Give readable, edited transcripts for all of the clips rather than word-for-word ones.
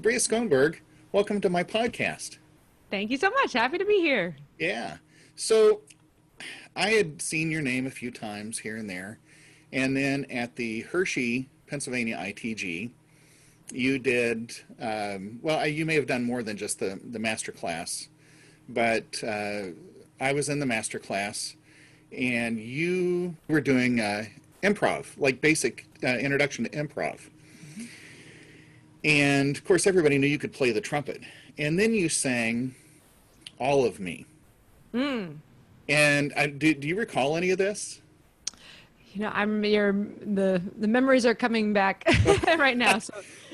Bria Skonberg, welcome to my podcast. Thank you so much. Happy to be here. Yeah. So I had seen your name a few times here and there. And then at the Hershey, Pennsylvania ITG, you did, you may have done more than just the master class, but I was in the master class and you were doing improv, like basic introduction to improv. And of course, everybody knew you could play the trumpet. And then you sang All of Me. And do you recall any of this? You know, the memories are coming back right now.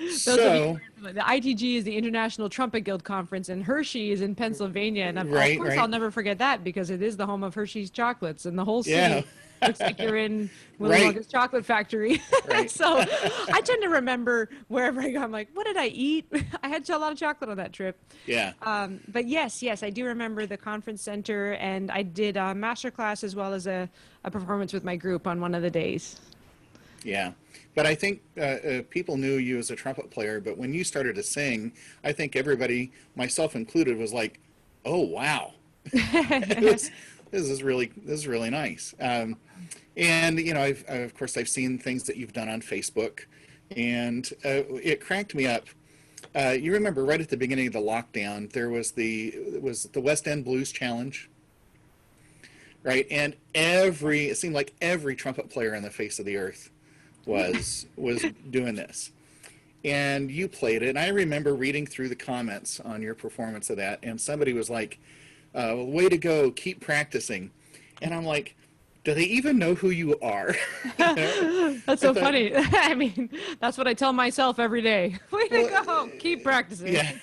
So, the ITG is the International Trumpet Guild Conference, and Hershey is in Pennsylvania. And of course, I'll never forget that because it is the home of Hershey's chocolates, and the whole city looks like you're in Willy Wonka's chocolate factory. So I tend to remember wherever I go. I'm like, what did I eat? I had a lot of chocolate on that trip. Yeah. But yes, I do remember the conference center, and I did a master class as well as a performance with my group on one of the days. Yeah. But I think people knew you as a trumpet player, but when you started to sing, I think everybody, myself included, was like, oh, wow. This is really nice. And, you know, of course, I've seen things that you've done on Facebook, and it cracked me up. You remember right at the beginning of the lockdown, there was the West End Blues Challenge, right? And it seemed like every trumpet player on the face of the earth was doing this. And you played it, and I remember reading through the comments on your performance of that, and somebody was like, way to go, keep practicing. And I'm like, do they even know who you are? That's so funny. I mean, that's what I tell myself every day. Way to go, keep practicing. Yeah.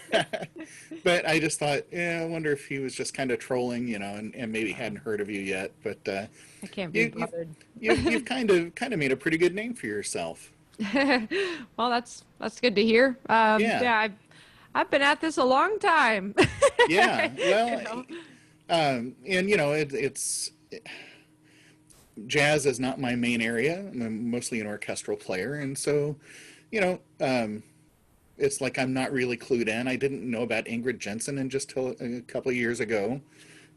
But I just thought, I wonder if he was just kind of trolling, you know, and maybe hadn't heard of you yet. But I can't be bothered. You've kind of made a pretty good name for yourself. Well, that's good to hear. Yeah, I've been at this a long time. Yeah, well, and you know, it's jazz is not my main area. I'm mostly an orchestral player, and so, you know, it's like I'm not really clued in. I didn't know about Ingrid Jensen until a couple of years ago,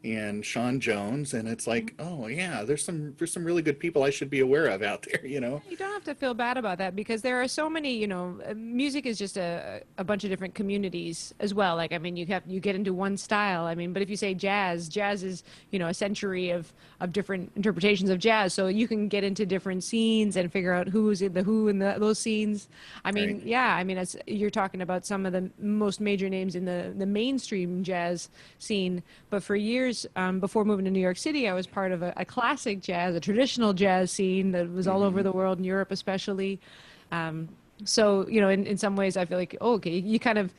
and Sean Jones, and it's like, oh yeah, there's some really good people I should be aware of out there, you know. You don't have to feel bad about that because there are so many, you know, music is just a bunch of different communities as well. Like, I mean, you get into one style. I mean, but if you say jazz is, you know, a century of different interpretations of jazz. So you can get into different scenes and figure out who's in the who in those scenes. I mean, yeah, I mean, you're talking about some of the most major names in the mainstream jazz scene. But for years, before moving to New York City, I was part of a classic jazz, a traditional jazz scene that was all over the world, in Europe especially. So, you know, in some ways I feel like, oh, okay, you kind of,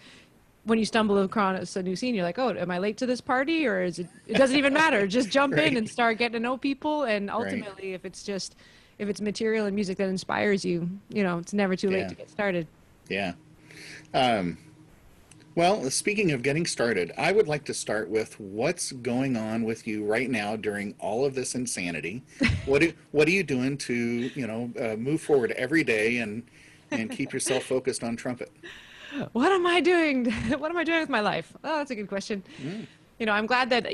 when you stumble across a new scene, you're like, oh, am I late to this party? Or it doesn't even matter. Just jump in and start getting to know people. And ultimately, if it's material and music that inspires you, you know, it's never too late to get started. Yeah. Well, speaking of getting started, I would like to start with what's going on with you right now during all of this insanity. What are you doing to, you know, move forward every day and keep yourself focused on trumpet? What am I doing? What am I doing with my life? Oh, that's a good question. You know, I'm glad that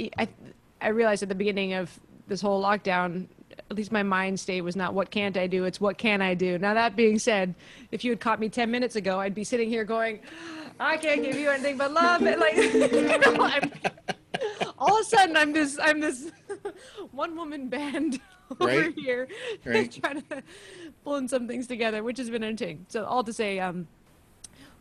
I realized at the beginning of this whole lockdown, at least my mind state was not what can't I do, it's what can I do. Now, that being said, if you had caught me 10 minutes ago, I'd be sitting here going, I can't give you anything but love. And like, all of a sudden, I'm this one-woman band over here trying to pull in some things together, which has been entertaining. So all to say,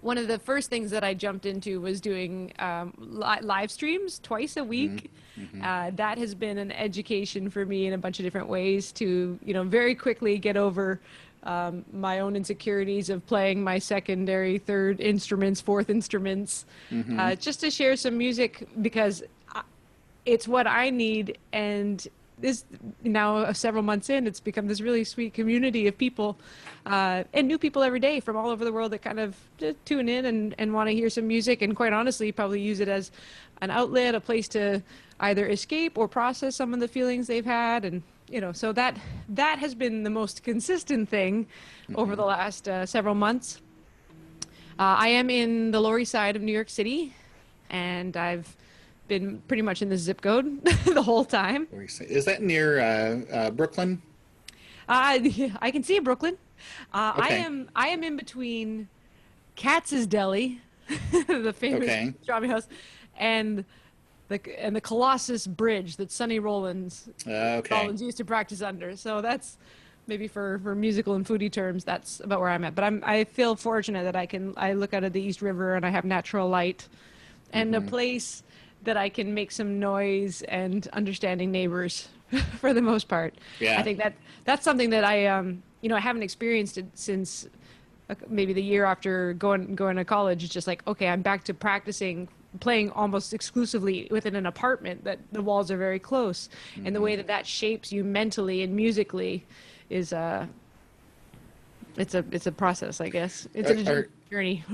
one of the first things that I jumped into was doing live streams twice a week. That has been an education for me in a bunch of different ways to, you know, very quickly get over my own insecurities of playing my secondary, third instruments, fourth instruments, just to share some music because it's what I need. And this now several months in, it's become this really sweet community of people and new people every day from all over the world that kind of tune in and want to hear some music and quite honestly probably use it as an outlet, a place to either escape or process some of the feelings they've had. And you know, so that has been the most consistent thing over the last several months. I am in the Lower East Side of New York City, and I've been pretty much in the zip code the whole time. Is that near Brooklyn? I can see Brooklyn. Okay. I am in between Katz's Deli, the famous Okay. pastrami house, and the Colossus Bridge that Sonny Okay. Rollins used to practice under. So that's maybe for musical and foodie terms, that's about where I'm at. But I feel fortunate that I look out of the East River and I have natural light and a place that I can make some noise and understanding neighbors for the most part. Yeah. I think that's something that I haven't experienced it since maybe the year after going to college. It's just like, okay, I'm back to playing almost exclusively within an apartment that the walls are very close, and the way that shapes you mentally and musically is it's a process, I guess. It's a journey.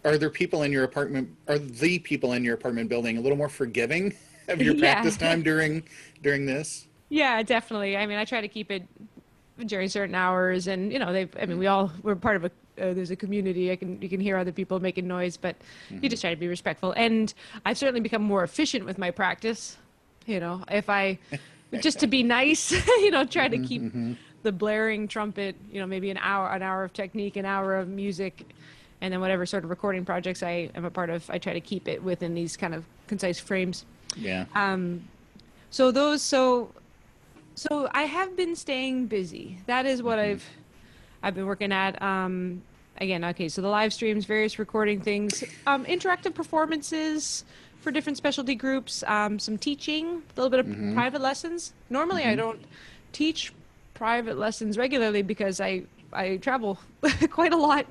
Are there people in your apartment? Are the people in your apartment building a little more forgiving of your practice time during this? Yeah, definitely. I mean, I try to keep it during certain hours, and we're part of there's a community. You can hear other people making noise, but you just try to be respectful. And I've certainly become more efficient with my practice. If I just to be nice, try to keep the blaring trumpet, maybe an hour of technique, an hour of music, and then whatever sort of recording projects I am a part of, I try to keep it within these kind of concise frames. Yeah. So I have been staying busy. That is what I've been working at. Again, okay, so the live streams, various recording things, interactive performances for different specialty groups, some teaching, a little bit of private lessons. Normally I don't teach private lessons regularly because I travel quite a lot.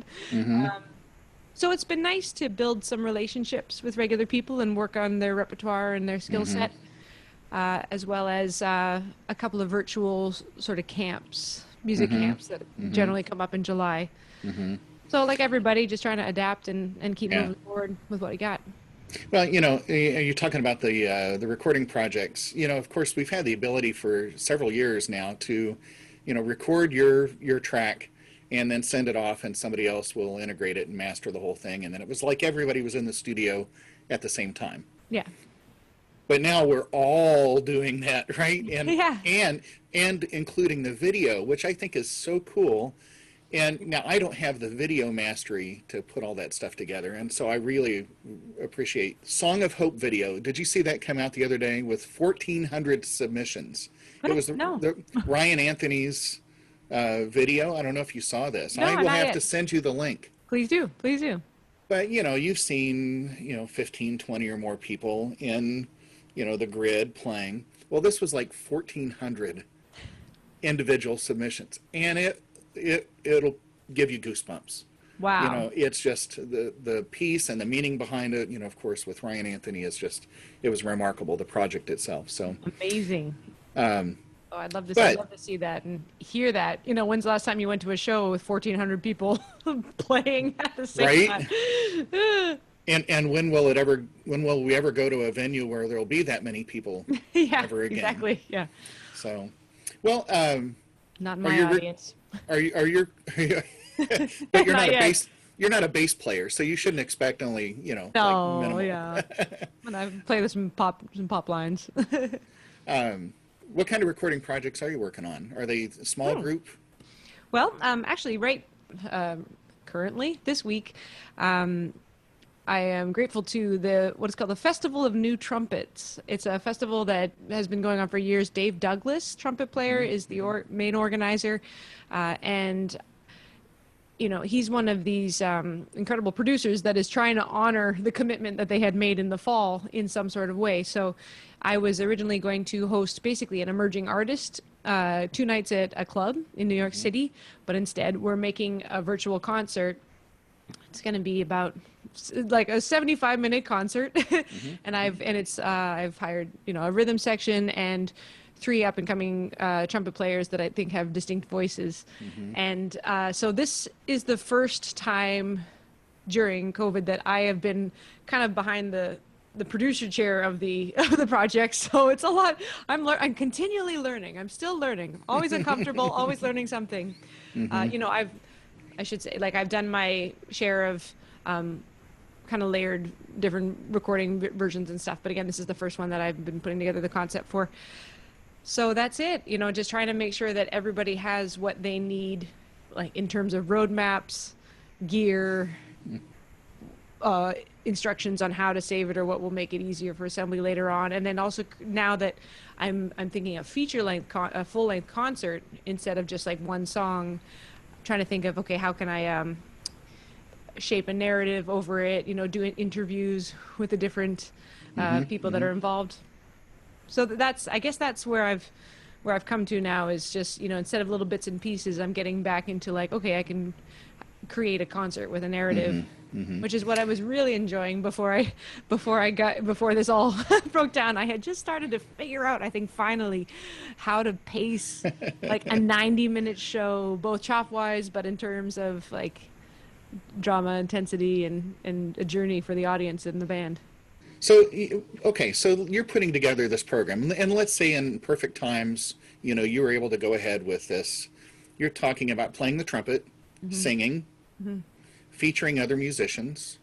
So it's been nice to build some relationships with regular people and work on their repertoire and their skill set, as well as a couple of virtual sort of camps, music camps that generally come up in July. So like everybody, just trying to adapt and keep moving forward with what we got. Well, you're talking about the recording projects. Of course, we've had the ability for several years now to, record your track and then send it off, and somebody else will integrate it and master the whole thing. And then it was like everybody was in the studio at the same time. Yeah. But now we're all doing that, right? And Yeah. and including the video, which I think is so cool. And now I don't have the video mastery to put all that stuff together, and so I really appreciate Song of Hope video. Did you see that come out the other day with 1,400 submissions? It was the Ryan Anthony's video. I don't know if you saw this. No, I will have yet. to send you the link. Please do. Please do. But, you've seen, 15, 20 or more people in, the grid playing. Well, this was like 1,400 individual submissions, and it'll give you goosebumps. Wow. It's just the piece and the meaning behind it, of course, with Ryan Anthony it was remarkable, the project itself. So amazing. I'd love to see that and hear that. When's the last time you went to a show with 1,400 people playing at the same time? And when will we ever go to a venue where there'll be that many people ever again? Exactly. Yeah. So, well, not my audience. Are you? But you're not a bass player, so you shouldn't expect only like minimal. Yeah. When I play with some pop lines. What kind of recording projects are you working on? Are they a small group? Well, actually, currently this week, I am grateful to what is called the Festival of New Trumpets. It's a festival that has been going on for years. Dave Douglas, trumpet player, is the main organizer, and he's one of these incredible producers that is trying to honor the commitment that they had made in the fall in some sort of way. So I was originally going to host basically an emerging artist 2 nights at a club in New York City, but instead we're making a virtual concert. It's going to be about like a 75-minute concert, and I've hired a rhythm section and 3 up-and-coming trumpet players that I think have distinct voices. And so this is the first time during COVID that I have been kind of behind the producer chair of the project. So it's a lot. I'm continually learning. I'm still learning. Always uncomfortable. Always learning something. I should say, like, I've done my share of kind of layered different recording versions and stuff. But again, this is the first one that I've been putting together the concept for. So that's it, just trying to make sure that everybody has what they need, like in terms of roadmaps, gear, instructions on how to save it or what will make it easier for assembly later on. And then also now that I'm thinking a a full length concert instead of just like one song, trying to think of, okay, how can I shape a narrative over it, doing interviews with the different people that are involved. So I guess that's where I've come to now, is just, instead of little bits and pieces, I'm getting back into like, okay, I can create a concert with a narrative, which is what I was really enjoying before this all broke down. I had just started to figure out, I think finally, how to pace like a 90-minute show, both chop wise, but in terms of like drama, intensity, and a journey for the audience and the band. So, okay, so you're putting together this program, and let's say in perfect times, you were able to go ahead with this. You're talking about playing the trumpet, singing, featuring other musicians.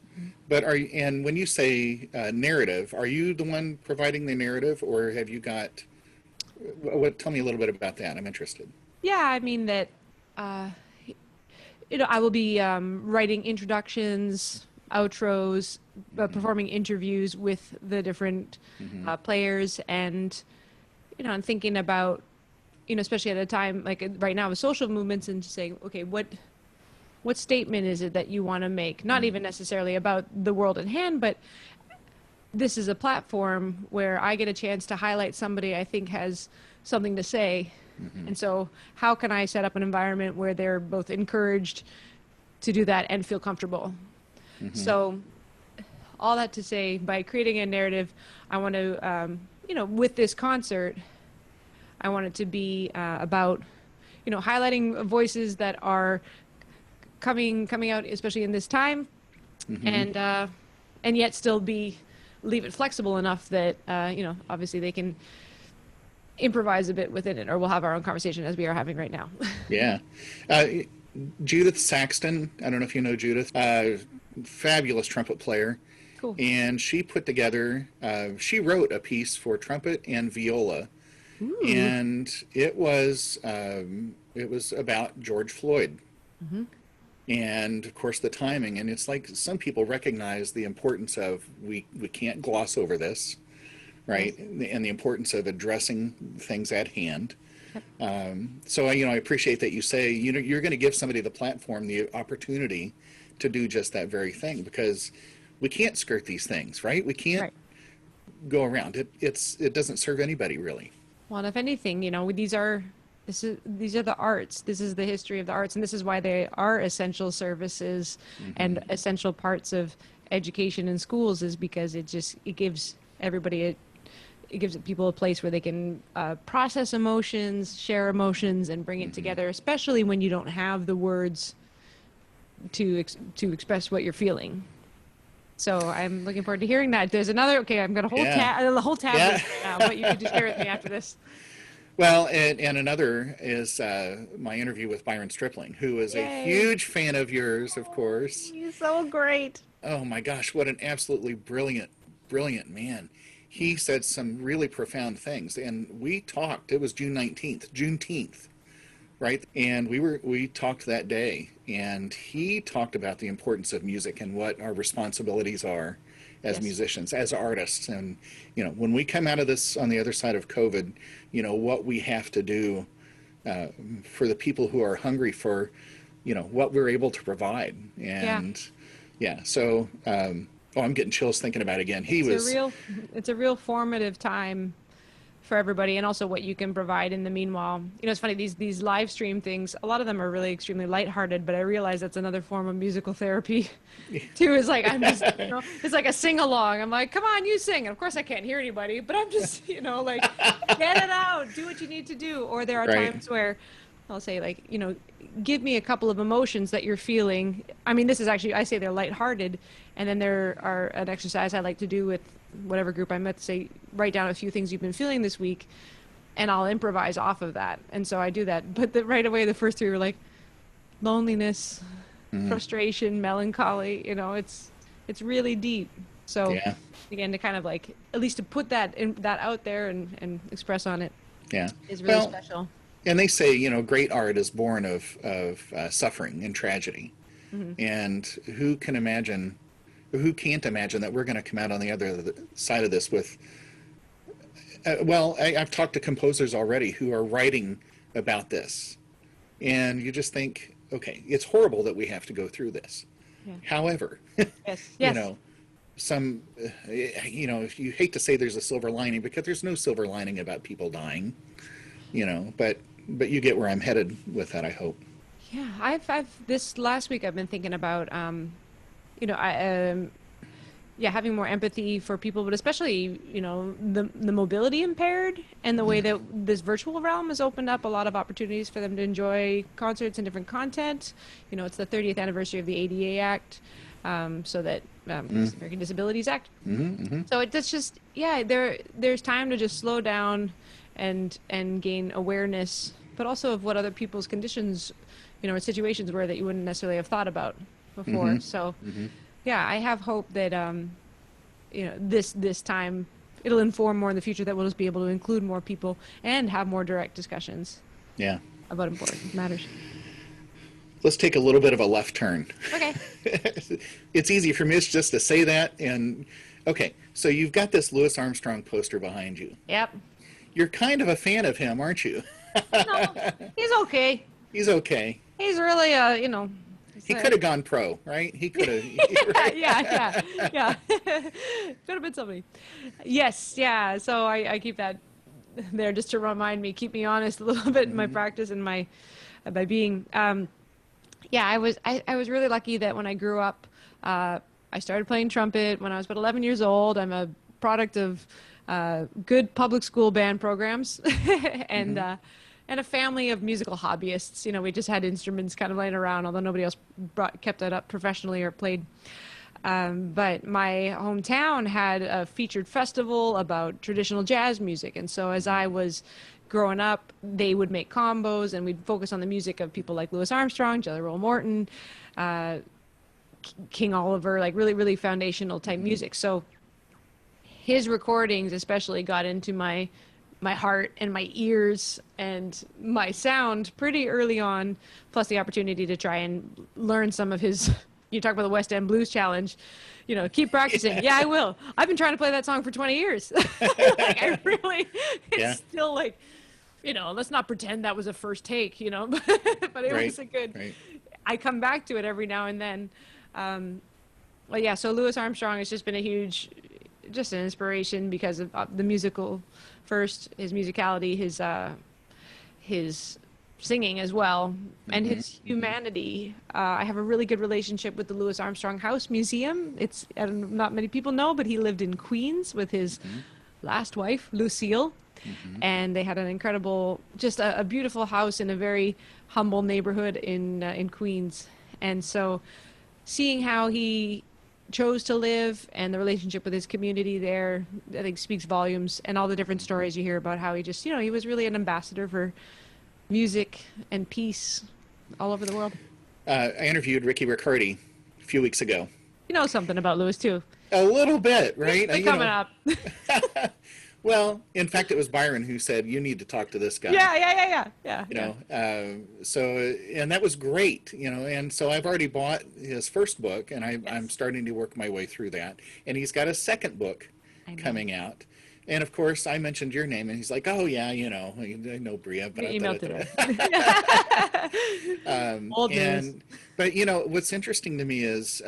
But and when you say narrative, are you the one providing the narrative, or have you got, tell me a little bit about that. I'm interested. Yeah, I mean that, I will be writing introductions, outros, performing interviews with the different players, and and thinking about, especially at a time like right now with social movements, and saying, okay, what statement is it that you want to make? Not even necessarily about the world at hand, but this is a platform where I get a chance to highlight somebody I think has something to say. And so how can I set up an environment where they're both encouraged to do that and feel comfortable? So all that to say, by creating a narrative, I want to, with this concert, I want it to be about, highlighting voices that are coming out, especially in this time, and yet still leave it flexible enough that, obviously they can improvise a bit within it, or we'll have our own conversation as we are having right now. Yeah. Judith Saxton, I don't know if you know Judith, fabulous trumpet player. Cool. And she put together, she wrote a piece for trumpet and viola. Ooh. And it was about George Floyd. And of course the timing, and it's like some people recognize the importance of, we can't gloss over this, right? And the importance of addressing things at hand. So I appreciate that you say, you're going to give somebody the platform, the opportunity to do just that very thing, because we can't skirt these things, right? We can't go around it. It doesn't serve anybody really. Well, and if anything, these are the arts. This is the history of the arts, and this is why they are essential services and essential parts of education in schools, is because it gives everybody it gives people a place where they can process emotions, share emotions, and bring it together, especially when you don't have the words to express what you're feeling. So I'm looking forward to hearing that. There's another, okay, I'm going to hold the whole tab now, but you can just share with me after this. Well, and another is my interview with Byron Stripling, who is a huge fan of yours, of course. He's so great. Oh my gosh, what an absolutely brilliant man. He said some really profound things, and we talked. It was Juneteenth, right? And we talked that day, and he talked about the importance of music and what our responsibilities are as musicians, as artists. And, when we come out of this on the other side of COVID, what we have to do for the people who are hungry for, what we're able to provide. And so, I'm getting chills thinking about it again. It's a real formative time for everybody, and also what you can provide in the meanwhile. It's funny, these live stream things, a lot of them are really extremely lighthearted, but I realize that's another form of musical therapy too. Is like, I'm just, it's like a sing-along. I'm like, come on, you sing. And of course I can't hear anybody, but I'm just, like, get it out, do what you need to do. Or there are times where I'll say, like, give me a couple of emotions that you're feeling. I mean, this is actually, I say they're lighthearted, and then there are an exercise I like to do with whatever group I'm at, to say, write down a few things you've been feeling this week, and I'll improvise off of that. And so I do that. But right away, the first three were like loneliness, frustration, melancholy. You know, it's really deep. So Yeah. again, to kind of like at least to put that out there and express on it Yeah. is really Well, special. and they say, you know, great art is born of suffering and tragedy. Mm-hmm. And who can imagine, who can't imagine that we're going to come out on the other side of this with, I've talked to composers already who are writing about this. And you just think, okay, it's horrible that we have to go through this. Yeah. However, Yes. you Yes. know, you know, if you hate to say there's a silver lining, because there's no silver lining about people dying, you know, but you get where I'm headed with that, I hope. Yeah. I've this last week I've been thinking about you know, yeah, having more empathy for people, but especially, you know, the mobility impaired and the way that this virtual realm has opened up a lot of opportunities for them to enjoy concerts and different content. You know, it's the 30th anniversary of the ADA Act, so that American Disabilities Act. So it's just, yeah, there's time to just slow down and gain awareness, but also of what other people's conditions, you know, or situations were that you wouldn't necessarily have thought about before. So. Yeah, I have hope that you know, this time it'll inform more in the future, that we'll just be able to include more people and have more direct discussions. Yeah. About important matters. Let's take a little bit of a left turn. Okay. It's easy for me just to say that. And okay, so you've got this Louis Armstrong poster behind you. Yep. You're kind of a fan of him, aren't you? No, he's okay. He's okay. He's really you know. He could have gone pro, right? He could have. Right? Yeah. Could have been somebody. Yes, yeah. So I keep that there just to remind me, keep me honest a little bit in my practice and my by being. Yeah, I was really lucky that when I grew up, I started playing trumpet when I was about 11 years old. I'm a product of good public school band programs and. And a family of musical hobbyists. You know, we just had instruments kind of laying around, although nobody else kept that up professionally or played. But my hometown had a featured festival about traditional jazz music. And so as I was growing up, they would make combos and we'd focus on the music of people like Louis Armstrong, Jelly Roll Morton, King Oliver, like really, really foundational type music. So his recordings especially got into my heart and my ears and my sound pretty early on, plus the opportunity to try and learn some of his, you talk about the West End Blues Challenge, you know, keep practicing. Yeah, I will. I've been trying to play that song for 20 years. Like, I really, it's still like, you know, let's not pretend that was a first take, you know, but it was a good, I come back to it every now and then. Well, yeah, so Louis Armstrong has just been a huge, just an inspiration because of the musical first, his musicality, his singing as well, and his humanity. I have a really good relationship with the Louis Armstrong House Museum. It's not many people know, but he lived in Queens with his last wife, Lucille, and they had an incredible, just a beautiful house in a very humble neighborhood in Queens. And so seeing how he chose to live and the relationship with his community there, I think speaks volumes, and all the different stories you hear about how he just, you know, he was really an ambassador for music and peace all over the world. I interviewed Ricky Riccardi a few weeks ago. You know something about Louis too. A little bit, right? Coming up. Well, in fact, it was Byron who said, you need to talk to this guy. Yeah. You know, so, and that was great, you know, and so I've already bought his first book, and I'm starting to work my way through that. And he's got a second book coming out. And of course, I mentioned your name, and he's like, oh, yeah, you know, I know Bria. But emailed today. But, you know, what's interesting to me is,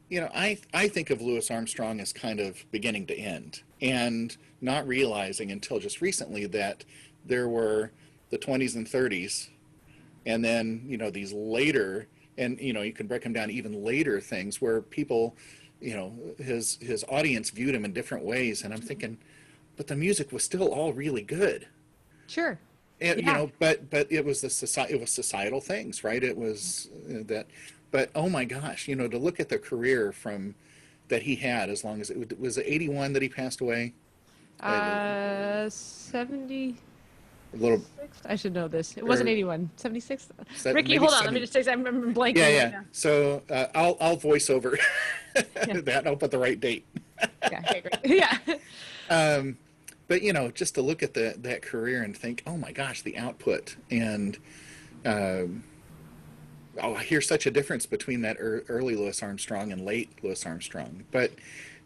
you know, I think of Louis Armstrong as kind of beginning to end, and not realizing until just recently that there were the 20s and 30s, and then, you know, these later, and, you know, you can break them down even later things where people, you know, his audience viewed him in different ways. And I'm thinking, but the music was still all really good. Sure. And, you know, but it was societal things, right? It was that, but oh my gosh, you know, to look at the career from that he had, as long as it was 81 that he passed away. 70. A little. I should know this. It Or- wasn't 81. 76? Ricky, maybe hold on. 70. Let me just take. I'm blanking Yeah, right yeah. now. So I'll voice over Yeah. that. I'll put the right date. Yeah. Okay. Great. Yeah. But just to look at that career and think, oh my gosh, the output, and I hear such a difference between that early Louis Armstrong and late Louis Armstrong. But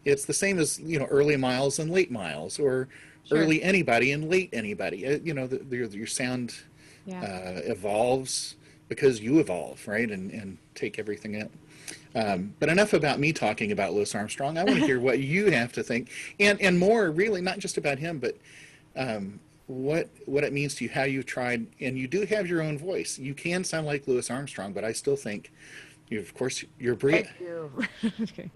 it's the same as early Miles and late Miles, or Sure. early anybody and late anybody. Your sound evolves because you evolve, right, and take everything in. But enough about me talking about Louis Armstrong. I want to hear what you have to think, and more really, not just about him, but what it means to you, how you've tried, and you do have your own voice. You can sound like Louis Armstrong, but I still think, of course, you're Bria. Thank you. Okay.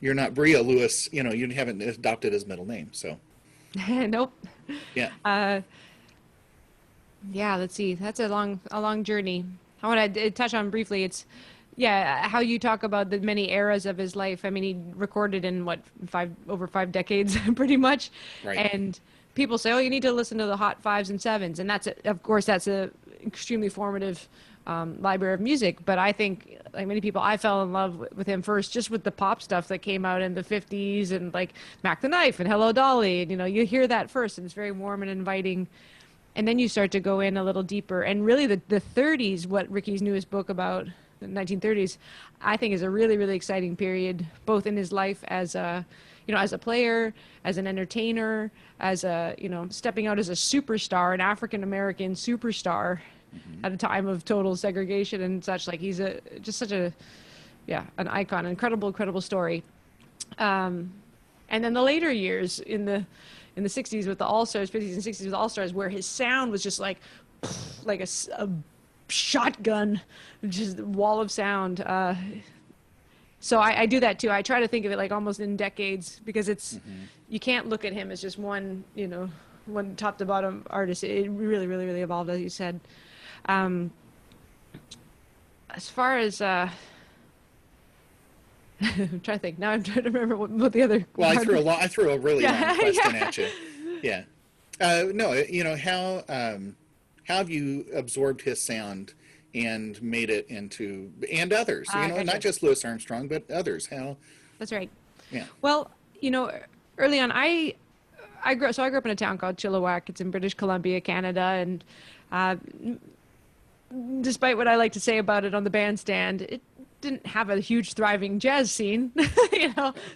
You're not Bria Lewis. You haven't adopted his middle name, so. Nope. Yeah. Yeah. Let's see. That's a long journey. I want to touch on briefly. It's how you talk about the many eras of his life. I mean, he recorded in over 5 decades, pretty much. Right. And people say, oh, you need to listen to the hot 5s and 7s, and of course that's a extremely formative library of music. But I think, like many people, I fell in love with him first just with the pop stuff that came out in the 50s, and like Mac the Knife and Hello Dolly, and you hear that first, and it's very warm and inviting. And then you start to go in a little deeper. And really the 30s, what Ricky's newest book about, the 1930s, I think is a really, really exciting period, both in his life as a player, as an entertainer, as stepping out as a superstar, an African-American superstar at a time of total segregation and such. Like, he's just such an icon, an incredible story. And then the later years in the 60s with the All-Stars, 50s and 60s with the All-Stars, where his sound was just like a shotgun, just wall of sound. So I do that too. I try to think of it like almost in decades, because you can't look at him as just one top to bottom artist. It really, really, really evolved, as you said. As far as I'm trying to think. Now I'm trying to remember what the other. Well, I threw a really long question at you. Yeah. No, how have you absorbed his sound and made it into, and others, gotcha. Not just Louis Armstrong, but others. How? That's right. Yeah. Well, early on, I grew up in a town called Chilliwack. It's in British Columbia, Canada, and despite what I like to say about it on the bandstand, it didn't have a huge thriving jazz scene.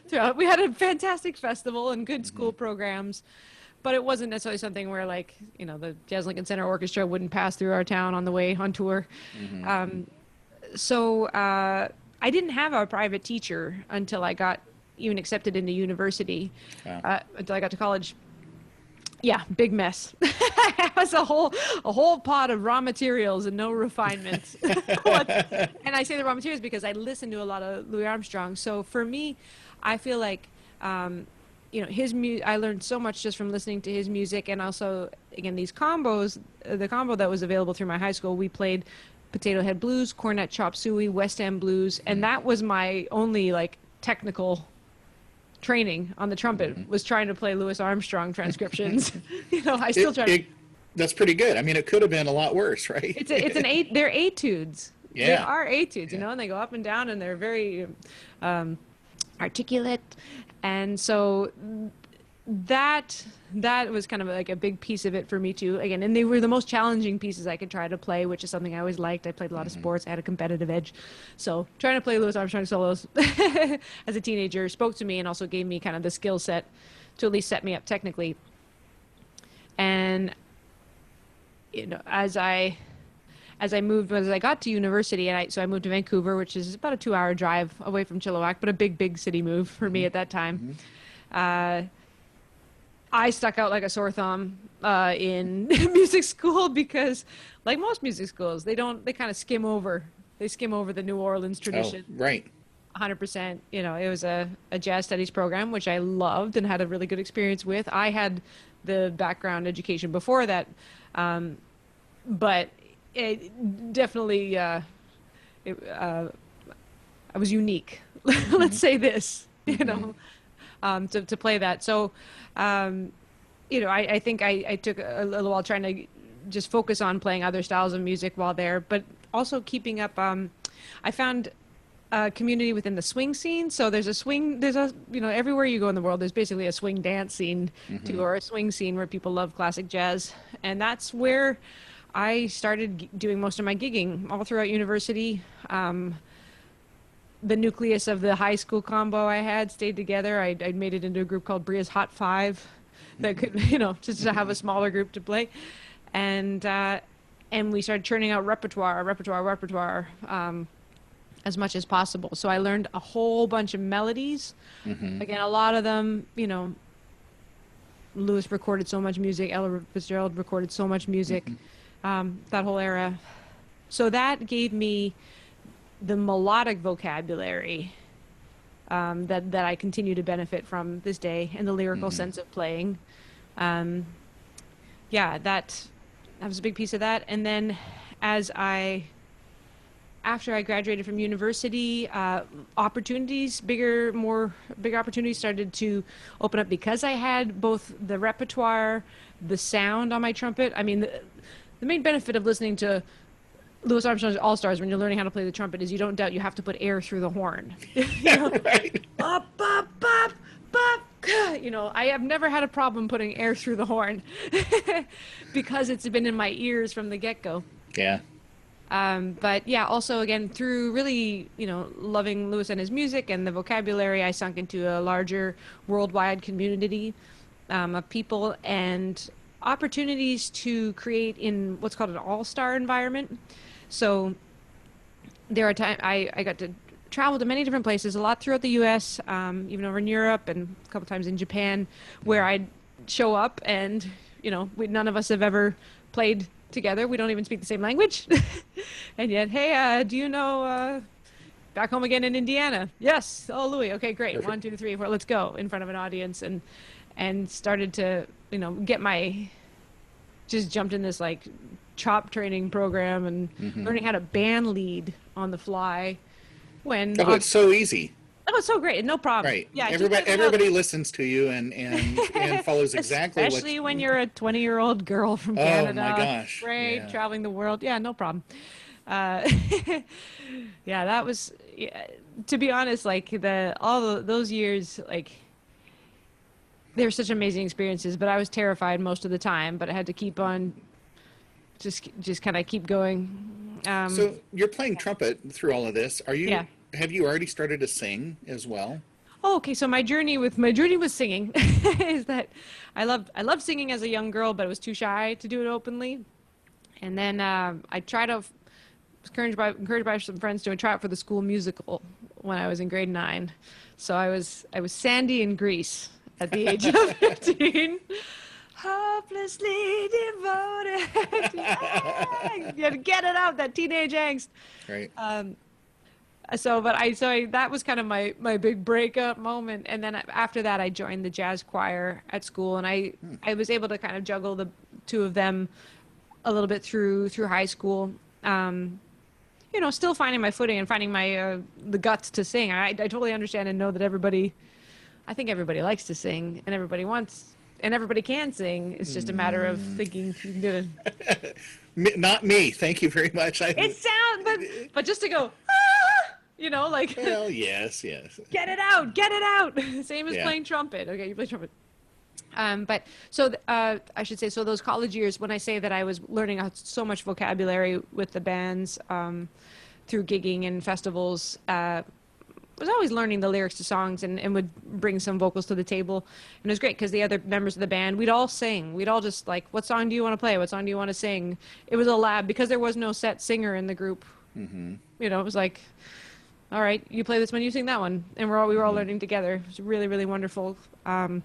Throughout. We had a fantastic festival and good school programs, but it wasn't necessarily something where, like, the Jazz Lincoln Center Orchestra wouldn't pass through our town on the way on tour. So I didn't have a private teacher until I got even accepted into university. Wow. Until I got to college. Yeah, big mess. It was a whole pot of raw materials and no refinements. And I say the raw materials because I listened to a lot of Louis Armstrong. So for me, I feel like his I learned so much just from listening to his music, and also, again, these combos. The combo that was available through my high school, we played Potato Head Blues, Cornet Chop Suey, West End Blues, and that was my only technical training on the trumpet, was trying to play Louis Armstrong transcriptions. I still try. That's pretty good. I mean, it could have been a lot worse, right? They're etudes. Yeah. They are etudes, and they go up and down, and they're very articulate. And so that was kind of like a big piece of it for me too. Again, and they were the most challenging pieces I could try to play, which is something I always liked. I played a lot of sports. I had a competitive edge. So trying to play Louis Armstrong solos as a teenager spoke to me, and also gave me kind of the skill set to at least set me up technically. And as I got to university, and I moved to Vancouver, which is about a 2-hour drive away from Chilliwack, but a big city move for me at that time. I stuck out like a sore thumb in music school because, like most music schools, they kind of skim over the New Orleans tradition. Oh, right. 100%. It was a jazz studies program, which I loved and had a really good experience with. I had the background education before that, but it definitely, I was unique. Let's say this, to play that. So, I think I took a little while trying to just focus on playing other styles of music while there, but also keeping up. I found a community within the swing scene. So everywhere you go in the world, there's basically a swing dance scene Mm-hmm. or a swing scene where people love classic jazz. And that's where I started doing most of my gigging all throughout university. The nucleus of the high school combo I had stayed together. I made it into a group called Bria's Hot Five that could, just to have a smaller group to play. And, and we started churning out repertoire, as much as possible. So I learned a whole bunch of melodies. Mm-hmm. Again, a lot of them, Lewis recorded so much music, Ella Fitzgerald recorded so much music, that whole era. So that gave me the melodic vocabulary that I continue to benefit from this day, and the lyrical sense of playing. Yeah, that was a big piece of that. And then after I graduated from university, bigger opportunities started to open up because I had both the repertoire, the sound on my trumpet. I mean, the main benefit of listening to Louis Armstrong's All-Stars when you're learning how to play the trumpet is you don't doubt you have to put air through the horn. Right. Bop, bop, bop, bop. I have never had a problem putting air through the horn because it's been in my ears from the get-go. Yeah. But yeah, also again, through really, loving Lewis and his music and the vocabulary, I sunk into a larger worldwide community of people and opportunities to create in what's called an all-star environment. So there are times I got to travel to many different places, a lot throughout the U.S., even over in Europe and a couple times in Japan, where I'd show up and, none of us have ever played together. We don't even speak the same language. And yet, hey, do you know Back Home Again in Indiana? Yes. Oh, Louis. Okay, great. Perfect. 1, 2, 3, 4. Let's go in front of an audience and started to, just jumped in this like chop training program and learning how to band lead on the fly when It's so easy. oh, it's so great. No problem. Right. Yeah. Everybody listens to you and follows exactly Especially when you're a 20-year-old girl from Canada. Oh my gosh. Right. Yeah. Traveling the world. Yeah, no problem. Yeah, that was, to be honest, like those years, like they were such amazing experiences, but I was terrified most of the time, but I had to keep on just kind of keep going. So you're playing trumpet through all of this. Yeah. Have you already started to sing as well? Oh, okay. So my journey with singing is that I loved singing as a young girl, but I was too shy to do it openly. And then I tried to was encouraged by some friends to try out for the school musical when I was in grade 9. So I was Sandy in Grease at the age of 15. Hopelessly devoted. You had to get it out, that teenage angst. Right. That was kind of my big breakup moment. And then after that, I joined the jazz choir at school, and I was able to kind of juggle the two of them a little bit through high school. Still finding my footing and finding my the guts to sing. I totally understand and know that I think everybody likes to sing, and everybody wants. And everybody can sing. It's just a matter of thinking you can do it. Not me. Thank you very much. It sounds, but just to go, like. Well, yes. Get it out. Same as playing trumpet. Okay, you play trumpet. I should say, so those college years, when I say that I was learning so much vocabulary with the bands through gigging and festivals, was always learning the lyrics to songs and would bring some vocals to the table. And it was great because the other members of the band, we'd all sing. We'd all just like, what song do you want to play? What song do you want to sing? It was a lab because there was no set singer in the group. Mm-hmm. It was like, all right, you play this one, you sing that one. And we were all learning together. It was really, really wonderful. I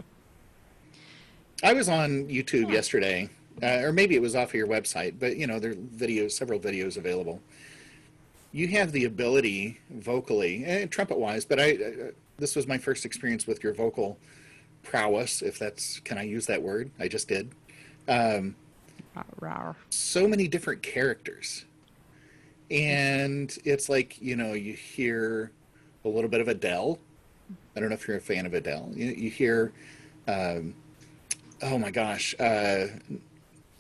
was on YouTube yesterday, or maybe it was off of your website, but there are several videos available. You have the ability vocally, trumpet-wise, but this was my first experience with your vocal prowess, can I use that word? I just did. So many different characters. And it's like, you hear a little bit of Adele. I don't know if you're a fan of Adele. You hear oh my gosh,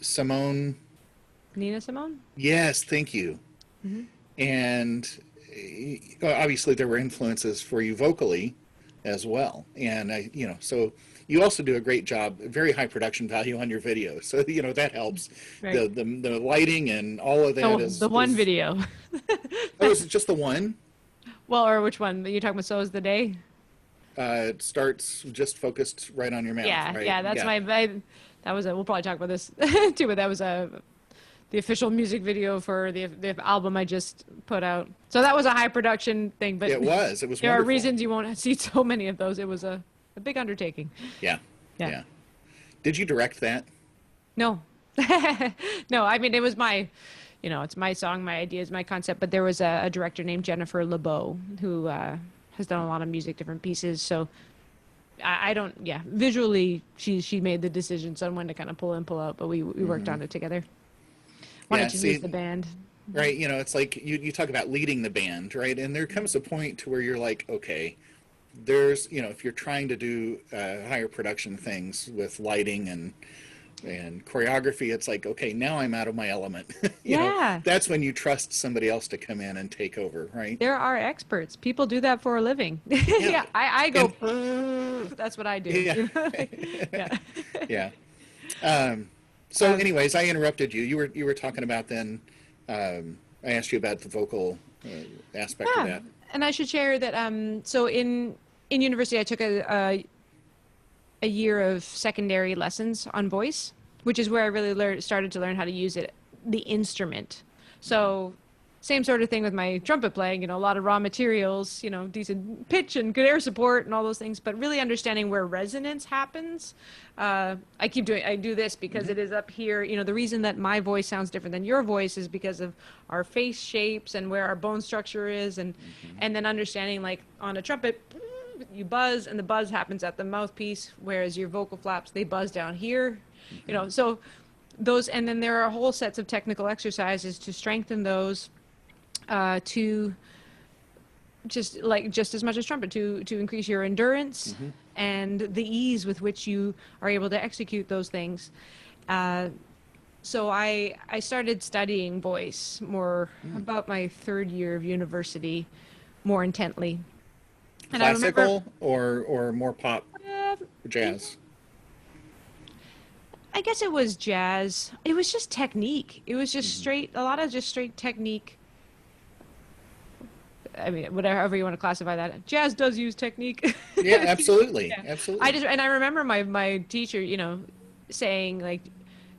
Simone. Nina Simone? Yes, thank you. Mm-hmm. And obviously there were influences for you vocally as well. And so you also do a great job, very high production value on your videos. So, that helps. Right. The lighting and all of that Oh, is, the one video. oh, is it just the one? Well, or which one? You're talking about So Is the Day? It starts just focused right on your mouth, Yeah, right? yeah, that's Yeah. that was we'll probably talk about this too, but that was the official music video for the album I just put out. So that was a high production thing, but It was there are wonderful. reasons you won't see so many of those. It was a big undertaking. Yeah. Yeah. Yeah. Did you direct that? No. No, I mean, it was it's my song, my ideas, my concept, but there was a director named Jennifer LeBeau who has done a lot of music, different pieces. So I don't, yeah, visually, she made the decisions on when to kind of pull in, pull out, but we worked on it together. Wanted to use the band. Right, it's like you talk about leading the band, right? And there comes a point to where you're like, okay, there's, if you're trying to do higher production things with lighting and choreography, it's like, okay, now I'm out of my element. Yeah. That's when you trust somebody else to come in and take over, right? There are experts. People do that for a living. Yeah. Yeah, I go, that's what I do. Yeah. Yeah. Yeah. So anyways, I interrupted you. You were talking about then, I asked you about the vocal aspect of that. And I should share that, so in university, I took a year of secondary lessons on voice, which is where I really started to learn how to use the instrument. So same sort of thing with my trumpet playing, a lot of raw materials, decent pitch and good air support and all those things, but really understanding where resonance happens. I do this because it is up here. The reason that my voice sounds different than your voice is because of our face shapes and where our bone structure is. And then understanding, like on a trumpet, you buzz and the buzz happens at the mouthpiece, whereas your vocal flaps, they buzz down here, so those, and then there are whole sets of technical exercises to strengthen those, to just as much as trumpet, to increase your endurance and the ease with which you are able to execute those things. So I started studying voice more about my third year of university, more intently. And Classical or more pop, jazz? I guess it was jazz. It was just technique. It was just a lot of just straight technique. I mean, whatever you want to classify that. Jazz does use technique. Yeah, absolutely. Yeah. Absolutely. I remember my teacher, saying, like,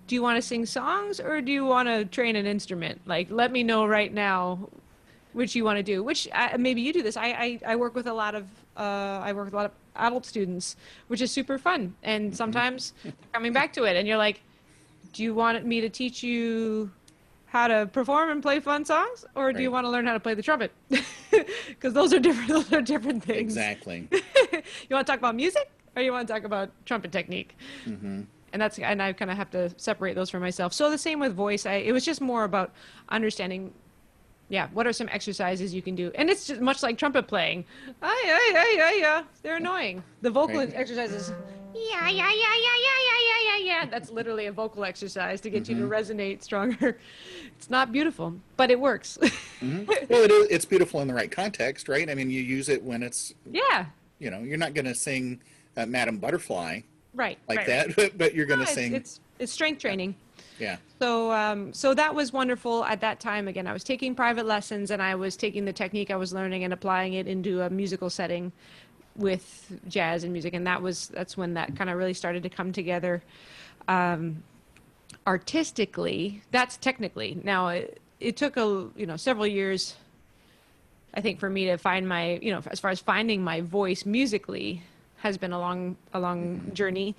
do you want to sing songs or do you want to train an instrument? Like, let me know right now which you want to do, which maybe you do this. I work with a lot of adult students, which is super fun. And sometimes coming back to it and you're like, do you want me to teach you how to perform and play fun songs, or do you want to learn how to play the trumpet? Because those are different things. Exactly. You want to talk about music or you want to talk about trumpet technique? And I kind of have to separate those for myself. So the same with voice. It was just more about understanding, what are some exercises you can do? And it's just much like trumpet playing. Yeah. They're annoying. The vocal exercises, yeah. That's literally a vocal exercise to get you to resonate stronger. It's not beautiful, but it works. Well, it's beautiful in the right context, right? I mean, you use it when it's, you're not going to sing Madam Butterfly that, but you're going to sing. It's strength training. Yeah. So that was wonderful at that time. Again, I was taking private lessons and I was taking the technique I was learning and applying it into a musical setting with jazz and music. And that's when that kind of really started to come together. Artistically, that's technically. Now it took several years, I think, for me to find my, as far as finding my voice musically has been a long journey.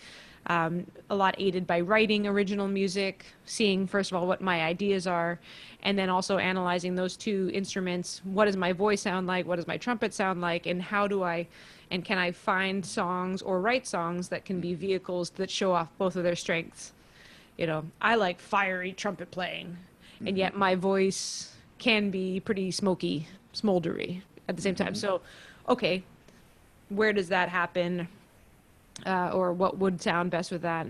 A lot aided by writing original music, seeing, first of all, what my ideas are, and then also analyzing those two instruments. What does my voice sound like? What does my trumpet sound like? And can I find songs or write songs that can be vehicles that show off both of their strengths? I like fiery trumpet playing, and yet my voice can be pretty smoky, smoldery at the same time. So, where does that happen? Or what would sound best with that?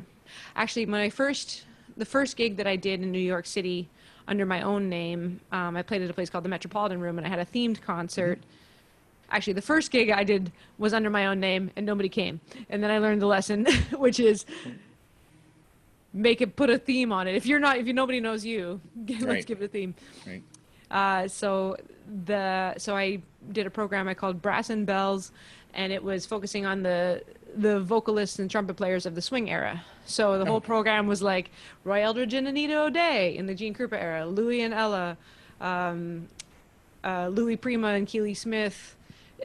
Actually, the first gig that I did in New York City under my own name, I played at a place called the Metropolitan Room, and I had a themed concert. Actually, the first gig I did was under my own name, and nobody came. And then I learned the lesson, which is put a theme on it. If nobody knows you, let's give it a theme. Right. So I did a program I called Brass and Bells, and it was focusing on the vocalists and trumpet players of the swing era. So the whole program was like Roy Eldridge and Anita O'Day in the Gene Krupa era, Louis and Ella, Louis Prima and Keely Smith,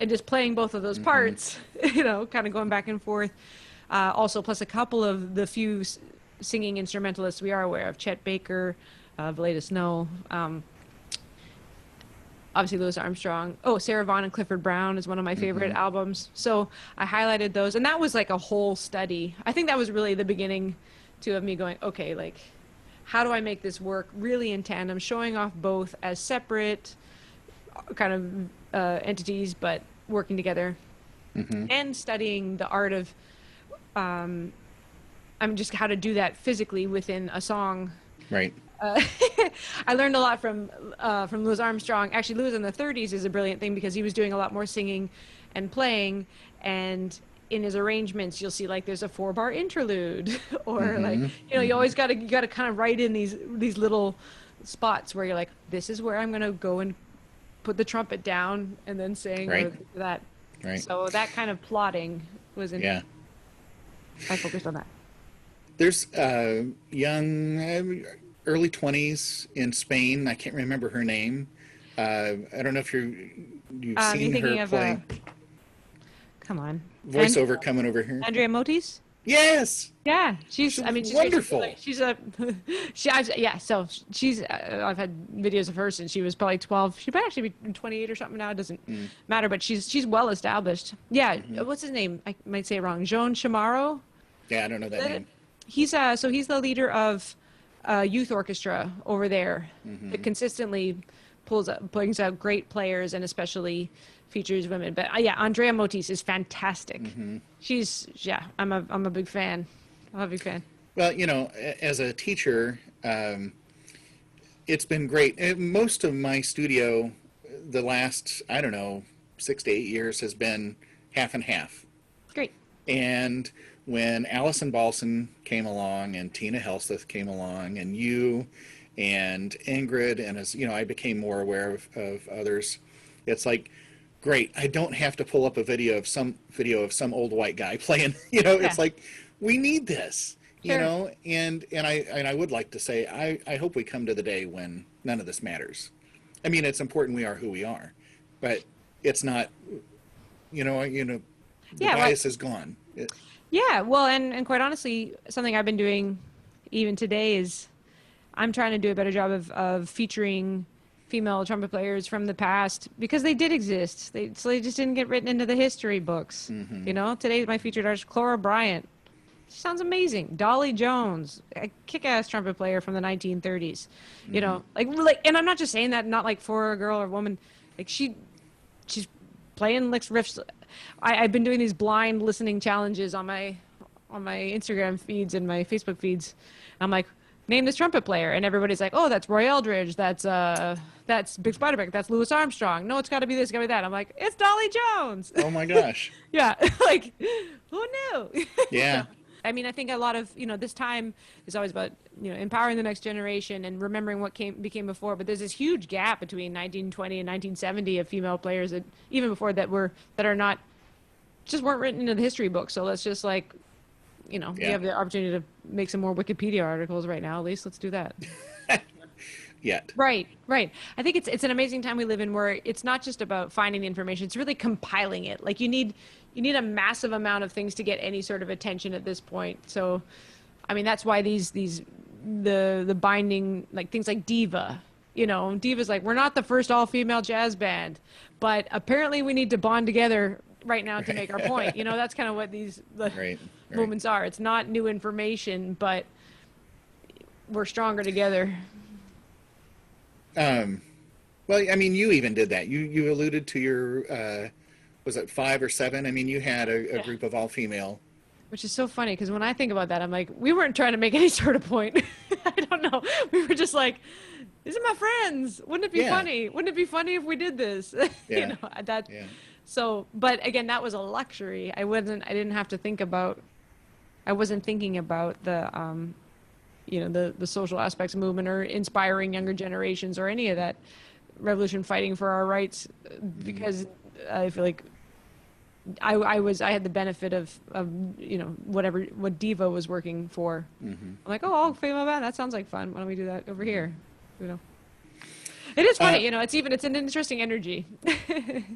and just playing both of those parts, kind of going back and forth. Also, plus a couple of the few singing instrumentalists we are aware of, Chet Baker, Valeda Snow, obviously Louis Armstrong. Oh, Sarah Vaughan and Clifford Brown is one of my favorite albums. So I highlighted those, and that was like a whole study. I think that was really the beginning of me going, okay, like, how do I make this work really in tandem, showing off both as separate kind of entities, but working together, and studying the art of just how to do that physically within a song. Right. I learned a lot from Louis Armstrong. Actually, Louis in the 30s is a brilliant thing because he was doing a lot more singing and playing, and in his arrangements you'll see like there's a 4-bar interlude or like you always got to kind of write in these little spots where you're like, this is where I'm going to go and put the trumpet down and then sing or that. Right. So that kind of plotting was in. Yeah. I focused on that. There's young, early 20s in Spain. I can't remember her name. I don't know if you've seen her play. Come on. Voiceover coming over here. Andrea Motis? Yes. Yeah, she's wonderful. I've had videos of her since she was probably 12. She might actually be 28 or something now. It doesn't matter, but she's well established. Yeah. What's his name? I might say it wrong. Joan Chamorro? Yeah, I don't know that name. He's the leader of a youth orchestra over there that consistently brings out great players and especially features women. But Andrea Motis is fantastic. I'm a big fan. I'm a big fan. Well, as a teacher, it's been great. Most of my studio, the last, 6 to 8 years has been half and half. Great. And when Allison Balson came along and Tina Helseth came along and you and Ingrid, and as I became more aware of others, it's like, great, I don't have to pull up a video of some old white guy playing, It's like, we need this, and I would like to say, I hope we come to the day when none of this matters. I mean, it's important we are who we are, but it's not, the bias is gone. Yeah, well, and quite honestly, something I've been doing even today is I'm trying to do a better job of featuring female trumpet players from the past because they did exist. They just didn't get written into the history books. Today my featured artist, Clora Bryant. She sounds amazing. Dolly Jones, a kick-ass trumpet player from the 1930s. Like, and I'm not just saying that not like for a girl or woman. Like she's playing like riffs. I've been doing these blind listening challenges on my Instagram feeds and my Facebook feeds. I'm like, name this trumpet player, and everybody's like, oh, that's Roy Eldridge, that's Big Spiderbeck, that's Louis Armstrong. No, it's got to be this, it's got to be that. I'm like, it's Dolly Jones. Oh my gosh. Yeah, like, who knew? Yeah. I mean, I think a lot of this time is always about empowering the next generation and remembering what became before. But there's this huge gap between 1920 and 1970 of female players that even before that weren't written into the history book. So let's just like. You have the opportunity to make some more Wikipedia articles right now. At least let's do that. Yet. Right. I think it's an amazing time we live in where it's not just about finding the information; it's really compiling it. Like you need a massive amount of things to get any sort of attention at this point. So, I mean, that's why the binding like things like Diva. Diva's like we're not the first all-female jazz band, but apparently we need to bond together right now to make our point. That's kind of what these moments are. It's not new information, but we're stronger together. Well, I mean, you even did that. You alluded to your, was it 5 or 7? I mean, you had a group of all-female Which is so funny because when I think about that, I'm like, we weren't trying to make any sort of point. I don't know. We were just like, these are my friends. Wouldn't it be funny? Wouldn't it be funny if we did this? Yeah. You know, that. Yeah. So, but again, that was a luxury. I didn't have to think about, I wasn't thinking about the, you know, the social aspects of movement or inspiring younger generations or any of that revolution fighting for our rights, because I feel like I had the benefit of you know, what Diva was working for. I'm like, oh, I'll play my band. That sounds like fun. Why don't we do that over here? You know, it is funny. You know, it's an interesting energy.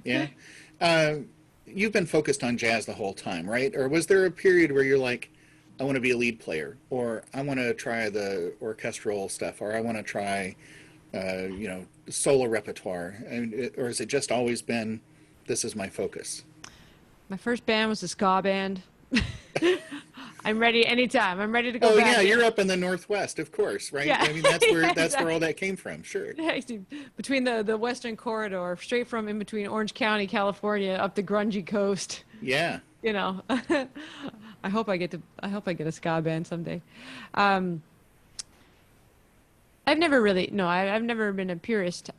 Yeah. You've been focused on jazz the whole time, right? Or was there a period where you're like, I want to be a lead player, or I want to try the orchestral stuff, or I want to try, you know, solo repertoire, or has it just always been, this is my focus? My first band was a ska band. I'm ready anytime. I'm ready to go back. Oh, yeah, you're up in the Northwest, of course, right? Yeah. I mean, that's where Yeah, that's where all that came from, sure. Yeah, between the Western Corridor, straight from in between Orange County, California, up the grungy coast. Yeah. You know, I hope I get a ska band someday. I've never been a purist.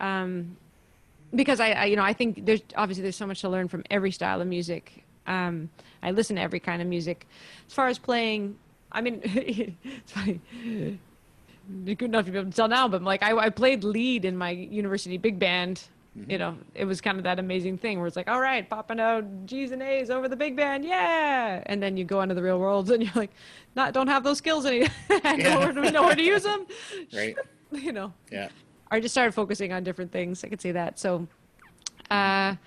Because I think there's so much to learn from every style of music. I listen to every kind of music. As far as playing, I mean, it's funny. You're good enough to be able to tell now, but like I played lead in my university big band. You know, it was kind of that amazing thing where it's like, all right, popping out G's and A's over the big band, yeah. And then you go into the real world and you're like, don't have those skills anymore. know where to use them. Right. You know. Yeah. I just started focusing on different things. I could say that. So, yeah,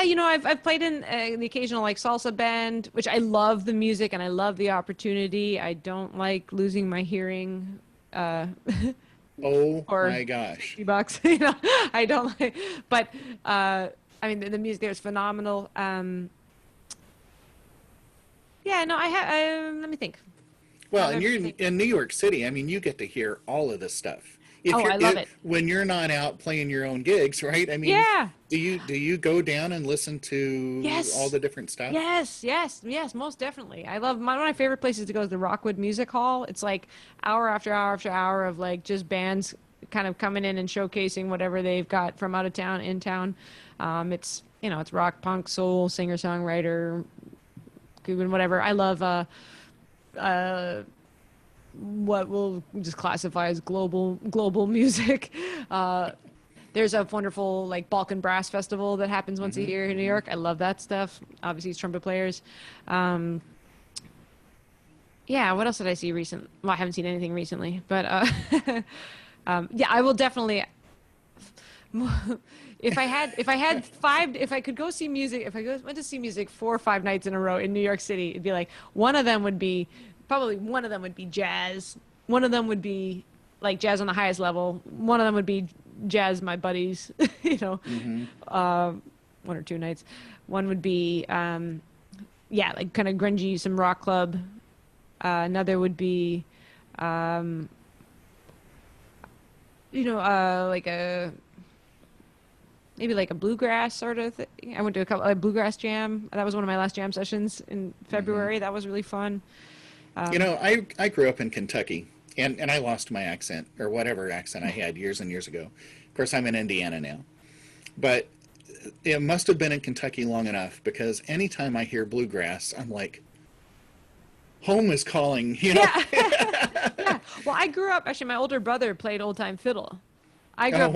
you know, I've played in the occasional like salsa band, which I love the music and I love the opportunity. I don't like losing my hearing. Oh or my gosh. $50, you know, I don't like. But I mean, the music there is phenomenal. Yeah, no, let me think. Well, and you're in New York City. I mean, you get to hear all of this stuff. I love it. When you're not out playing your own gigs, right? I mean, yeah. Do you go down and listen to all the different stuff? Yes, most definitely. I love one of my favorite places to go is the Rockwood Music Hall. It's like hour after hour after hour of like just bands kind of coming in and showcasing whatever they've got from out of town, in town. It's, you know, it's rock, punk, soul, singer, songwriter, whatever. I love what we'll just classify as global music. There's a wonderful like Balkan Brass Festival that happens once a year in New York. I love that stuff. Obviously, it's trumpet players. Yeah, what else did I see recently? Well, I haven't seen anything recently, but yeah, I will definitely. If I could go see music, if I went to see music 4 or 5 nights in a row in New York City, it'd be like one of them would be jazz. One of them would be like jazz on the highest level. One of them would be jazz, my buddies, you know, 1 or 2 nights. One would be, yeah, like kind of grungy, some rock club. Another would be, you know, maybe like a bluegrass sort of thing. I went to a couple, bluegrass jam. That was one of my last jam sessions in February. That was really fun. You know, I grew up in Kentucky, and I lost my accent, or whatever accent I had years and years ago. Of course, I'm in Indiana now. But it must have been in Kentucky long enough, because anytime I hear bluegrass, I'm like, home is calling, you know? Yeah. Yeah. Well, I grew up, actually, my older brother played old-time fiddle. I grew up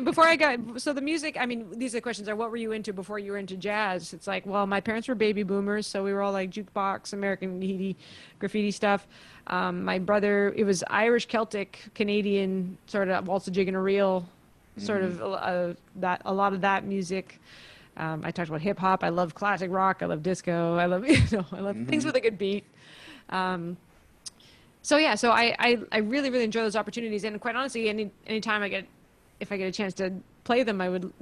before I got, so the music, I mean, these are questions are, what were you into before you were into jazz? It's like, well, my parents were baby boomers, so we were all like jukebox, American graffiti stuff. My brother, it was Irish, Celtic, Canadian, sort of waltz, a jig, and a reel, sort of a lot of that music. I talked about hip hop. I love classic rock. I love disco. I love, I love things with a good beat. So yeah, so I really, really enjoy those opportunities. And quite honestly, anytime if I get a chance to play them, I would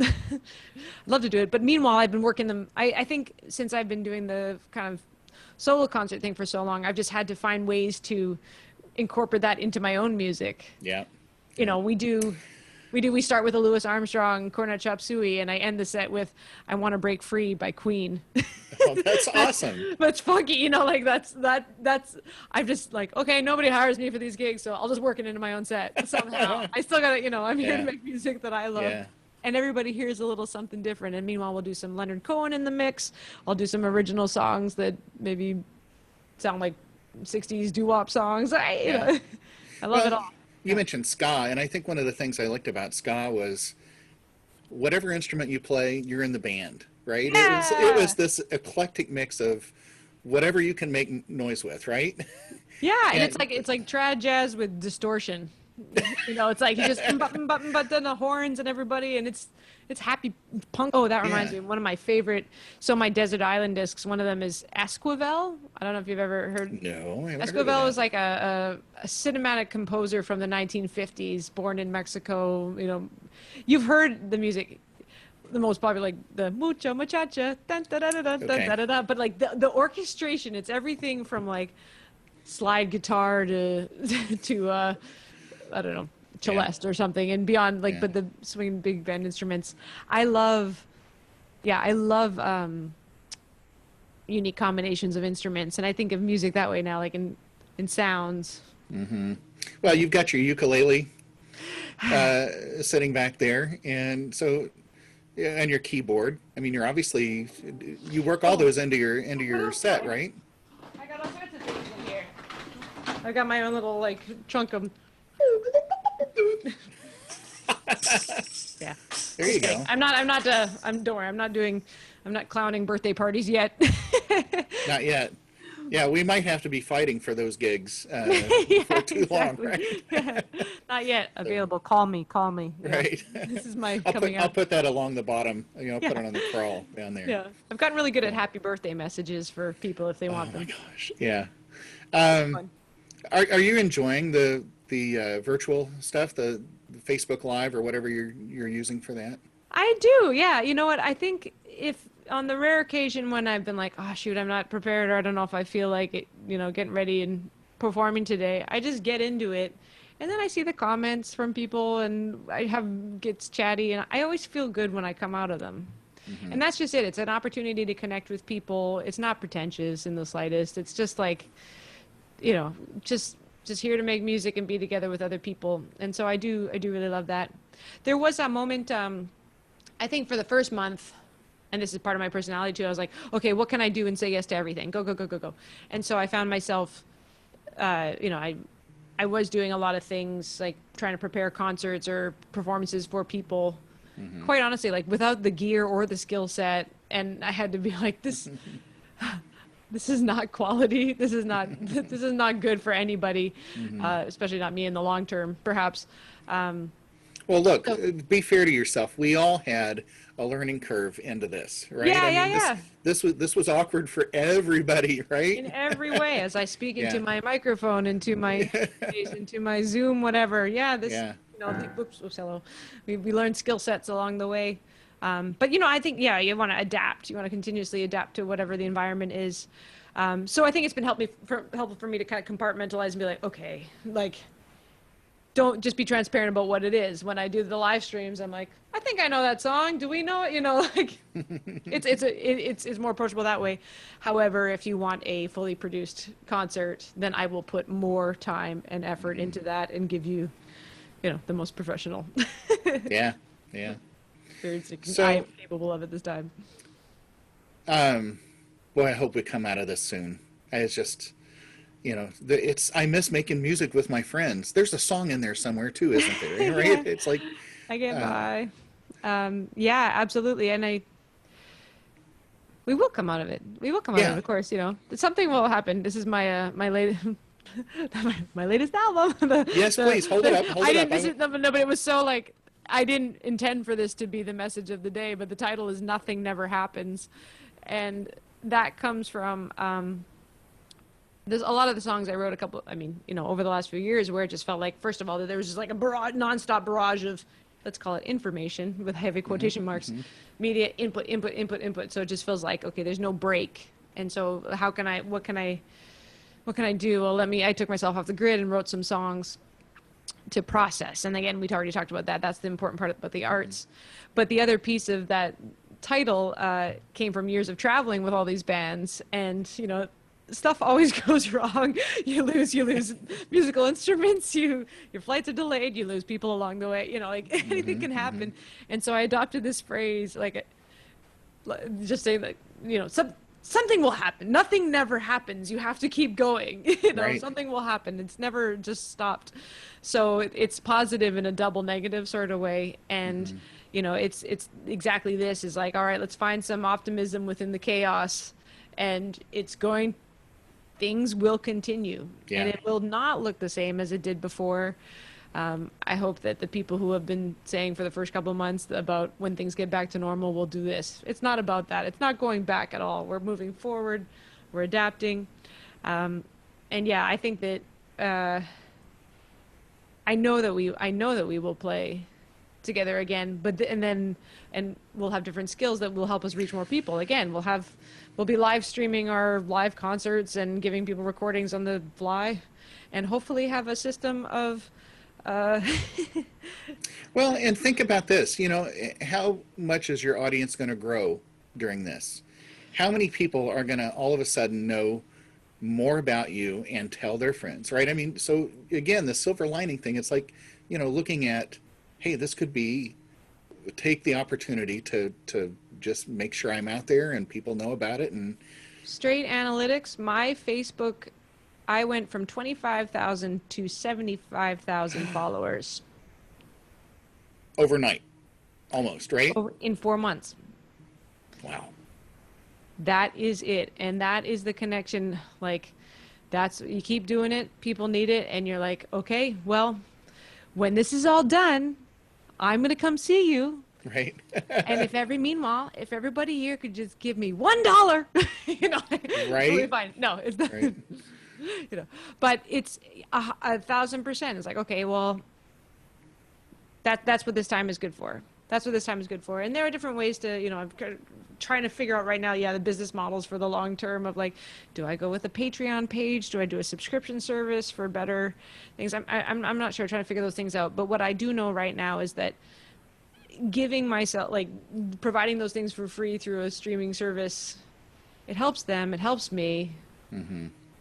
love to do it. But meanwhile, I've been working them. I think since I've been doing the kind of solo concert thing for so long, I've just had to find ways to incorporate that into my own music. Yeah. You know, we start with a Louis Armstrong Cornet Chop Suey, and I end the set with "I Want to Break Free" by Queen. Oh, that's awesome. That's funky, you know, like that's I'm just like, okay, nobody hires me for these gigs, so I'll just work it into my own set somehow. I still gotta, you know, I'm here to make music that I love. Yeah. And everybody hears a little something different. And meanwhile, we'll do some Leonard Cohen in the mix. I'll do some original songs that maybe sound like 60s doo-wop songs. You know, I love it all. You mentioned ska, and I think one of the things I liked about ska was whatever instrument you play, you're in the band, right? Yeah. It was this eclectic mix of whatever you can make noise with, right? Yeah, and it's like trad jazz with distortion. You know, it's like you just but then the horns and everybody, and it's happy punk. Oh, that reminds me, one of my favorite. So my Desert Island discs, one of them is Esquivel. I don't know if you've ever heard. No, I haven't Esquivel heard of was like a cinematic composer from the 1950s, born in Mexico. You know, you've heard the music. The most popular, like the mucho muchacha, dun, da, da, da, da, Okay. da, da, da, but like the orchestration, it's everything from like slide guitar to I don't know, celeste or something, and beyond, like, but the swinging big band instruments. I love unique combinations of instruments, and I think of music that way now, like in sounds. Mm-hmm. Well, you've got your ukulele sitting back there, and so, and your keyboard. I mean, you're obviously, you work all those into your set, right? I got all sorts of things in here. I got my own little like trunk of. Yeah. There you go. I'm don't worry, I'm not clowning birthday parties yet. Not yet. Yeah, we might have to be fighting for those gigs for too long, right? Not yet. Available. Call me. Yeah. Right. This is my I'll put that along the bottom, put it on the crawl down there. Yeah. I've gotten really good at happy birthday messages for people if they want them. Oh my gosh. Yeah. Are you enjoying the virtual stuff, the Facebook Live or whatever you're using for that? I do, yeah. You know what? I think if on the rare occasion when I've been like, oh shoot, I'm not prepared, or I don't know if I feel like it, you know, getting ready and performing today, I just get into it, and then I see the comments from people, and gets chatty, and I always feel good when I come out of them. Mm-hmm. And that's just it. It's an opportunity to connect with people. It's not pretentious in the slightest. It's just like, you know, just here to make music and be together with other people. And so I do really love that. There was a moment, I think for the first month, and this is part of my personality too, I was like, okay, what can I do and say yes to everything? Go. And so I found myself, you know, I was doing a lot of things, like trying to prepare concerts or performances for people, quite honestly, like without the gear or the skill set. And I had to be like, this is not quality. This is not good for anybody, especially not me in the long term, perhaps. Well, look, be fair to yourself. We all had a learning curve into this, right? Yeah. This was awkward for everybody, right? In every way, as I speak into my microphone, into my face, into my Zoom, whatever. You know, hello. We learned skill sets along the way. But, you know, I think, you want to adapt. You want to continuously adapt to whatever the environment is. So I think it's been helpful for me to kind of compartmentalize and be like, okay, like, don't just be transparent about what it is. When I do the live streams, I'm like, I think I know that song. Do we know it? You know, like, it's more approachable that way. However, if you want a fully produced concert, then I will put more time and effort into that and give you, you know, the most professional. Yeah. So, I am capable of it this time. Boy, I hope we come out of this soon. It's just, you know, I miss making music with my friends. There's a song in there somewhere too, isn't there? Right? Yeah. It's like I get by. Yeah, absolutely, and we will come out of it. We will come out of it, of course. You know, something will happen. This is my latest. My latest album. Yes, please hold it up. No, but it was so like. I didn't intend for this to be the message of the day, but the title is Nothing Never Happens. And that comes from, there's a lot of the songs I wrote over the last few years where it just felt like, first of all, that there was just like a nonstop barrage of, let's call it information with heavy quotation marks, media input. So it just feels like, okay, there's no break. And so what can I do? Well, I took myself off the grid and wrote some songs to process. And again, we'd already talked about that. That's the important part about the arts. But the other piece of that title came from years of traveling with all these bands, and stuff always goes wrong. You lose musical instruments, your flights are delayed, you lose people along the way, like anything can happen. And so I adopted this phrase, like just saying that, something will happen. Nothing never happens. You have to keep going. Right. Something will happen. It's never just stopped. So it's positive in a double negative sort of way. And it's exactly this, is like, all right, let's find some optimism within the chaos, and things will continue, and it will not look the same as it did before. I hope that the people who have been saying for the first couple of months about when things get back to normal will do this. It's not about that. It's not going back at all. We're moving forward. We're adapting. And yeah, I think that I know that we will play together again, and we'll have different skills that will help us reach more people. Again, we'll be live streaming our live concerts and giving people recordings on the fly, and hopefully have a system of well, and think about this, how much is your audience going to grow during this? How many people are going to all of a sudden know more about you and tell their friends, right? I mean, so again, the silver lining thing, it's like, looking at, hey, this could be, take the opportunity to just make sure I'm out there and people know about it. And straight analytics, my Facebook, I went from 25,000 to 75,000 followers. Overnight, almost, right? In 4 months. Wow. That is it. And that is the connection. Like, you keep doing it, people need it, and you're like, okay, well, when this is all done, I'm going to come see you. Right. And if everybody here could just give me $1, right. We'll be fine. No, it's not. Right. But it's 1,000%. It's like, okay, well, that's what this time is good for. That's what this time is good for. And there are different ways to, I'm trying to figure out right now, the business models for the long term of like, do I go with a Patreon page? Do I do a subscription service for better things? I'm not sure, trying to figure those things out. But what I do know right now is that giving myself, like providing those things for free through a streaming service, it helps them, it helps me.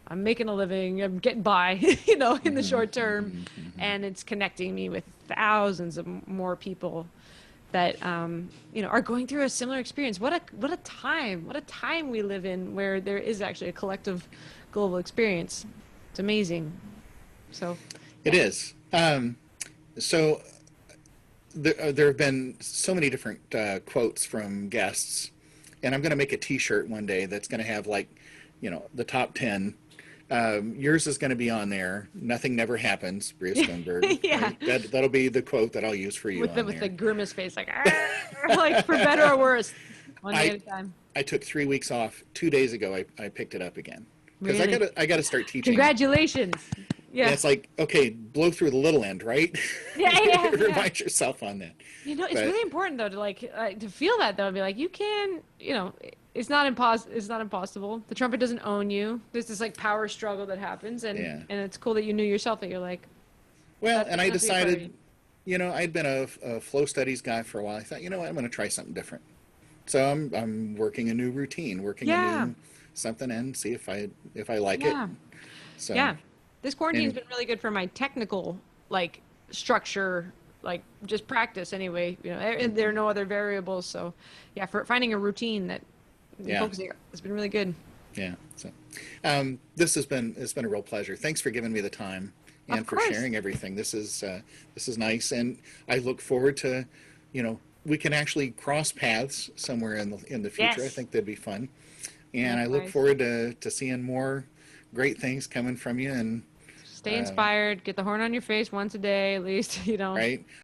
I'm making a living, I'm getting by, in the short term, and it's connecting me with thousands of more people that are going through a similar experience. What a time we live in, where there is actually a collective global experience. It's amazing. So it is. So there have been so many different quotes from guests, and I'm going to make a T-shirt one day that's going to have the top 10. Yours is going to be on there. Nothing never happens, Bria Skonberg. Yeah. Right? That'll be the quote that I'll use for you. With the grimace face, like, like for better or worse, one day at a time. I took 3 weeks off. 2 days ago, I picked it up again because really? I got to start teaching. Congratulations. Yeah. And it's like, okay, blow through the little end, right? Yeah. Remind yourself on that. It's really important though to feel that though, and be like, you can, it's not impossible. The trumpet doesn't own you. There's this power struggle that happens, and it's cool that you knew yourself, that you're like. Well, and I decided, I'd been a flow studies guy for a while. I thought, I'm going to try something different. So I'm working a new routine, a new something, and see if I like it. So yeah, this quarantine's been really good for my technical structure, just practice anyway. And there are no other variables, so yeah, for finding a routine that. Focusing, it's been really good. Yeah. So, it's been a real pleasure. Thanks for giving me the time and for sharing everything. This is nice, and I look forward to, we can actually cross paths somewhere in the future. Yes. I think that'd be fun, and I look forward to seeing more great things coming from you. And stay inspired. Get the horn on your face once a day, at least. Right.